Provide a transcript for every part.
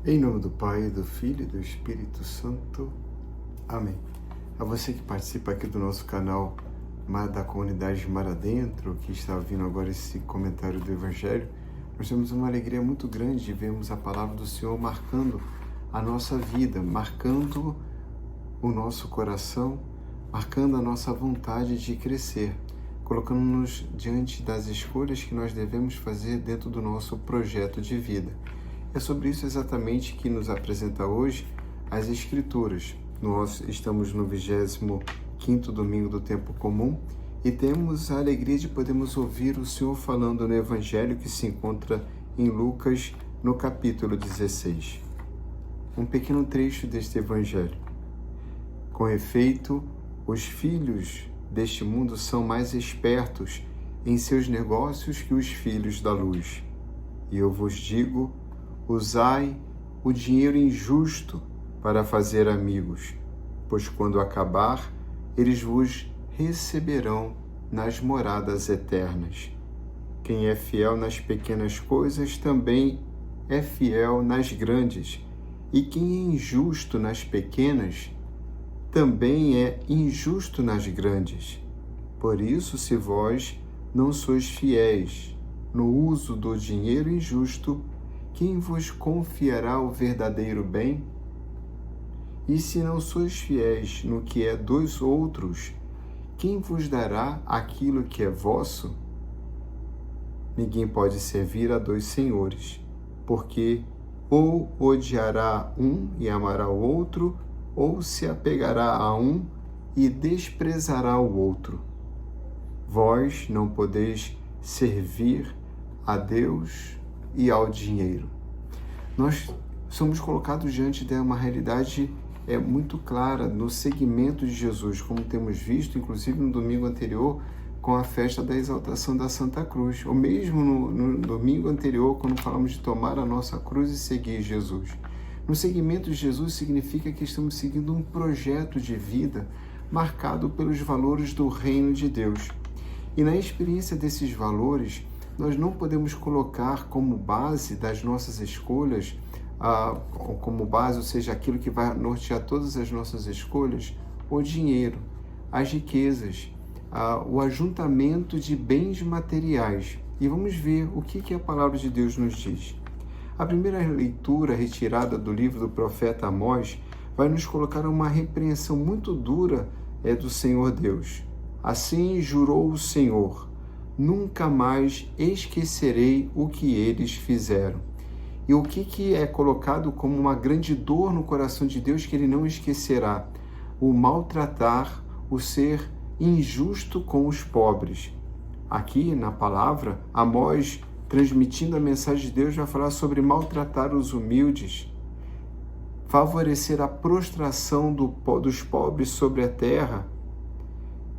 Em nome do Pai, do Filho e do Espírito Santo. Amém. A você que participa aqui do nosso canal da comunidade Mar Adentro, que está ouvindo agora esse comentário do Evangelho, nós temos uma alegria muito grande de vermos a palavra do Senhor marcando a nossa vida, marcando o nosso coração, marcando a nossa vontade de crescer, colocando-nos diante das escolhas que nós devemos fazer dentro do nosso projeto de vida. É sobre isso exatamente que nos apresenta hoje as Escrituras. Nós estamos no 25º domingo do tempo comum e temos a alegria de podermos ouvir o Senhor falando no Evangelho que se encontra em Lucas, no capítulo 16. Um pequeno trecho deste Evangelho. Com efeito, os filhos deste mundo são mais espertos em seus negócios que os filhos da luz. E eu vos digo, usai o dinheiro injusto para fazer amigos, pois quando acabar, eles vos receberão nas moradas eternas. Quem é fiel nas pequenas coisas também é fiel nas grandes, e quem é injusto nas pequenas também é injusto nas grandes. Por isso, se vós não sois fiéis no uso do dinheiro injusto, quem vos confiará o verdadeiro bem? E se não sois fiéis no que é dos outros, quem vos dará aquilo que é vosso? Ninguém pode servir a dois senhores, porque ou odiará um e amará o outro, ou se apegará a um e desprezará o outro. Vós não podeis servir a Deus e ao dinheiro. Nós somos colocados diante de uma realidade muito clara no segmento de Jesus, como temos visto, inclusive no domingo anterior, com a festa da exaltação da Santa Cruz, ou mesmo no domingo anterior, quando falamos de tomar a nossa cruz e seguir Jesus. No segmento de Jesus significa que estamos seguindo um projeto de vida marcado pelos valores do reino de Deus. E na experiência desses valores, nós não podemos colocar como base das nossas escolhas, como base, ou seja, aquilo que vai nortear todas as nossas escolhas, o dinheiro, as riquezas, o ajuntamento de bens materiais. E vamos ver o que a palavra de Deus nos diz. A primeira leitura retirada do livro do profeta Amós vai nos colocar uma repreensão muito dura do Senhor Deus. Assim jurou o Senhor: nunca mais esquecerei o que eles fizeram. E o que é colocado como uma grande dor no coração de Deus que ele não esquecerá? O maltratar, o ser injusto com os pobres. Aqui na palavra, Amós, transmitindo a mensagem de Deus, vai falar sobre maltratar os humildes, favorecer a prostração dos pobres sobre a terra,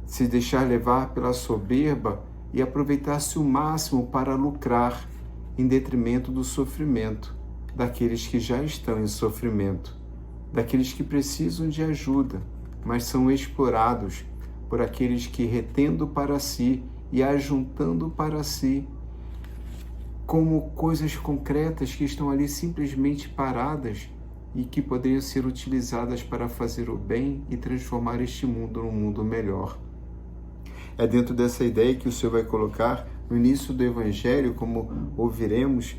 se deixar levar pela soberba e aproveitar-se o máximo para lucrar em detrimento do sofrimento daqueles que já estão em sofrimento, daqueles que precisam de ajuda, mas são explorados por aqueles que, retendo para si e ajuntando para si, como coisas concretas que estão ali simplesmente paradas e que poderiam ser utilizadas para fazer o bem e transformar este mundo num mundo melhor. É dentro dessa ideia que o Senhor vai colocar no início do Evangelho, como ouviremos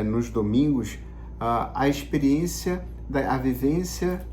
nos domingos, a experiência, a vivência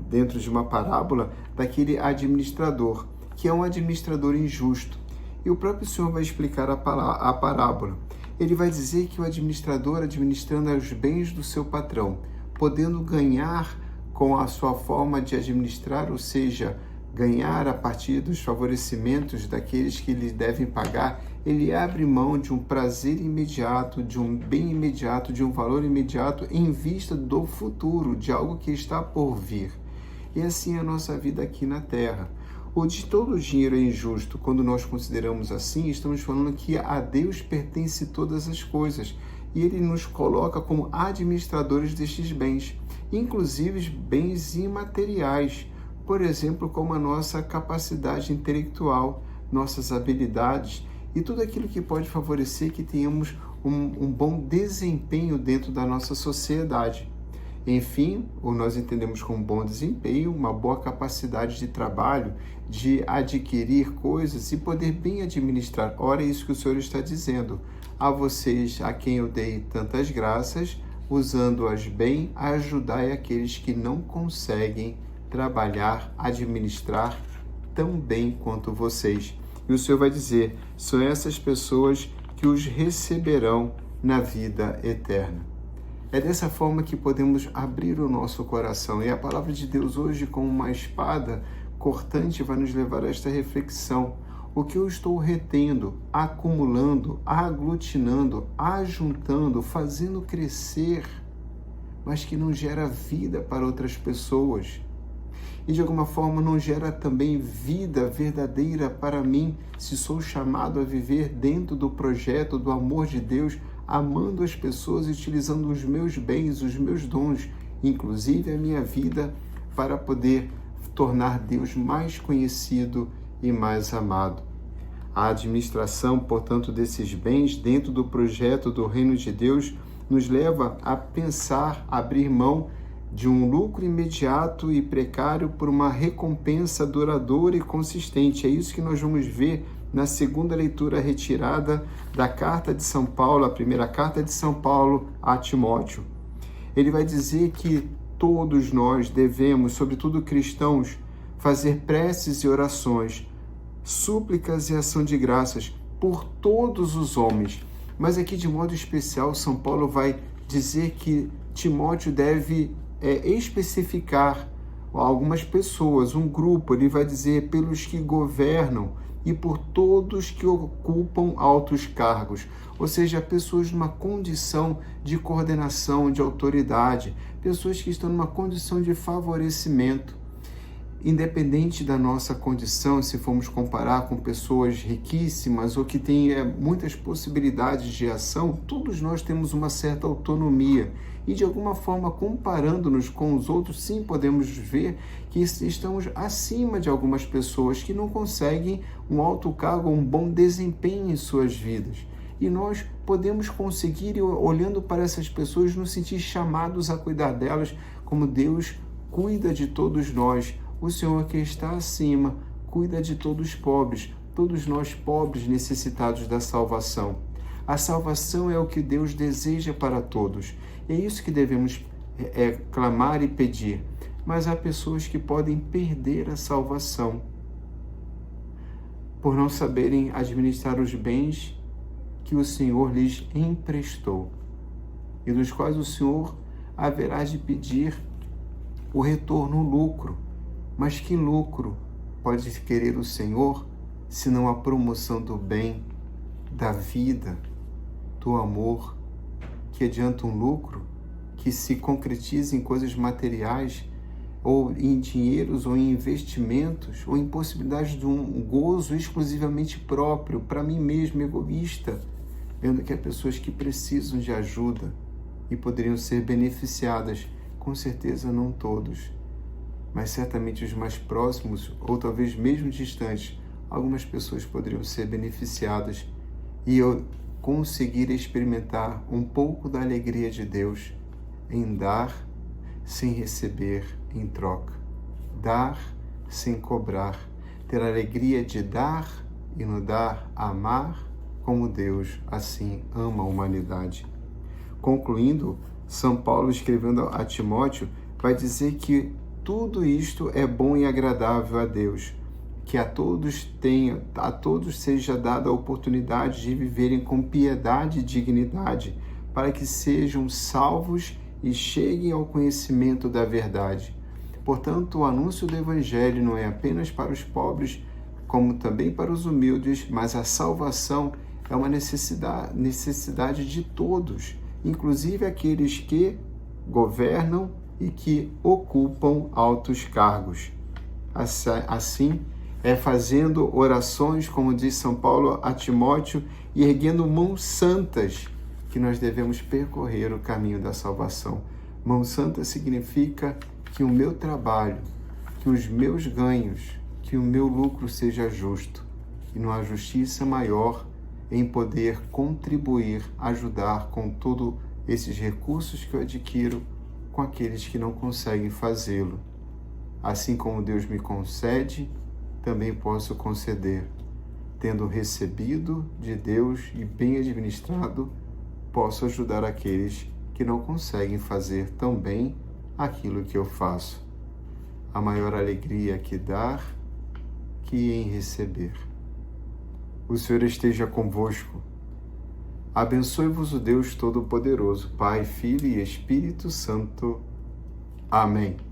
dentro de uma parábola daquele administrador, que é um administrador injusto. E o próprio Senhor vai explicar a parábola. Ele vai dizer que o administrador, administrando os bens do seu patrão, podendo ganhar com a sua forma de administrar, ou seja, ganhar a partir dos favorecimentos daqueles que lhe devem pagar, ele abre mão de um prazer imediato, de um bem imediato, de um valor imediato em vista do futuro, de algo que está por vir. E assim é a nossa vida aqui na Terra. O de todo o dinheiro é injusto. Quando nós consideramos assim, estamos falando que a Deus pertence todas as coisas. E Ele nos coloca como administradores destes bens, inclusive bens imateriais. Por exemplo, como a nossa capacidade intelectual, nossas habilidades e tudo aquilo que pode favorecer que tenhamos um bom desempenho dentro da nossa sociedade. Enfim, nós entendemos como bom desempenho, uma boa capacidade de trabalho, de adquirir coisas e poder bem administrar. Ora, é isso que o Senhor está dizendo. A vocês, a quem eu dei tantas graças, usando-as bem, ajudai aqueles que não conseguem trabalhar, administrar tão bem quanto vocês. E o Senhor vai dizer, são essas pessoas que os receberão na vida eterna. É dessa forma que podemos abrir o nosso coração. E a palavra de Deus hoje, como uma espada cortante, vai nos levar a esta reflexão. O que eu estou retendo, acumulando, aglutinando, ajuntando, fazendo crescer, mas que não gera vida para outras pessoas. E de alguma forma não gera também vida verdadeira para mim, se sou chamado a viver dentro do projeto do amor de Deus, amando as pessoas e utilizando os meus bens, os meus dons, inclusive a minha vida, para poder tornar Deus mais conhecido e mais amado. A administração, portanto, desses bens dentro do projeto do Reino de Deus nos leva a pensar, abrir mão de um lucro imediato e precário por uma recompensa duradoura e consistente. É isso que nós vamos ver na segunda leitura retirada da carta de São Paulo, a primeira carta de São Paulo a Timóteo. Ele vai dizer que todos nós devemos, sobretudo cristãos, fazer preces e orações, súplicas e ação de graças por todos os homens. Mas aqui, de modo especial, São Paulo vai dizer que Timóteo deve especificar algumas pessoas, um grupo. Ele vai dizer pelos que governam e por todos que ocupam altos cargos, ou seja, pessoas numa condição de coordenação, de autoridade, pessoas que estão numa condição de favorecimento. Independente da nossa condição, se formos comparar com pessoas riquíssimas ou que têm muitas possibilidades de ação, todos nós temos uma certa autonomia. E de alguma forma, comparando-nos com os outros, sim, podemos ver que estamos acima de algumas pessoas que não conseguem um alto cargo, um bom desempenho em suas vidas. E nós podemos conseguir, olhando para essas pessoas, nos sentir chamados a cuidar delas como Deus cuida de todos nós. O Senhor que está acima cuida de todos os pobres, todos nós pobres necessitados da salvação. A salvação é o que Deus deseja para todos. É isso que devemos clamar e pedir. Mas há pessoas que podem perder a salvação por não saberem administrar os bens que o Senhor lhes emprestou e dos quais o Senhor haverá de pedir o retorno, o lucro. Mas que lucro pode querer o Senhor, senão a promoção do bem, da vida, do amor, que adianta um lucro, que se concretiza em coisas materiais, ou em dinheiros, ou em investimentos, ou em possibilidades de um gozo exclusivamente próprio, para mim mesmo, egoísta, vendo que há pessoas que precisam de ajuda e poderiam ser beneficiadas, com certeza não todos, mas certamente os mais próximos, ou talvez mesmo distantes, algumas pessoas poderiam ser beneficiadas e eu conseguir experimentar um pouco da alegria de Deus em dar sem receber em troca, dar sem cobrar, ter a alegria de dar e no dar amar como Deus assim ama a humanidade. Concluindo, São Paulo, escrevendo a Timóteo, vai dizer que tudo isto é bom e agradável a Deus, que a todos seja dada a oportunidade de viverem com piedade e dignidade, para que sejam salvos e cheguem ao conhecimento da verdade. Portanto, o anúncio do Evangelho não é apenas para os pobres, como também para os humildes, mas a salvação é uma necessidade de todos, inclusive aqueles que governam e que ocupam altos cargos. Assim, é fazendo orações, como diz São Paulo a Timóteo, e erguendo mãos santas, que nós devemos percorrer o caminho da salvação. Mão santa significa que o meu trabalho, que os meus ganhos, que o meu lucro seja justo. E não há justiça maior em poder contribuir, ajudar com todos esses recursos que eu adquiro com aqueles que não conseguem fazê-lo. Assim como Deus me concede, também posso conceder. Tendo recebido de Deus e bem administrado, posso ajudar aqueles que não conseguem fazer tão bem aquilo que eu faço. A maior alegria que dar que em receber. O Senhor esteja convosco. Abençoe-vos o Deus Todo-Poderoso, Pai, Filho e Espírito Santo. Amém.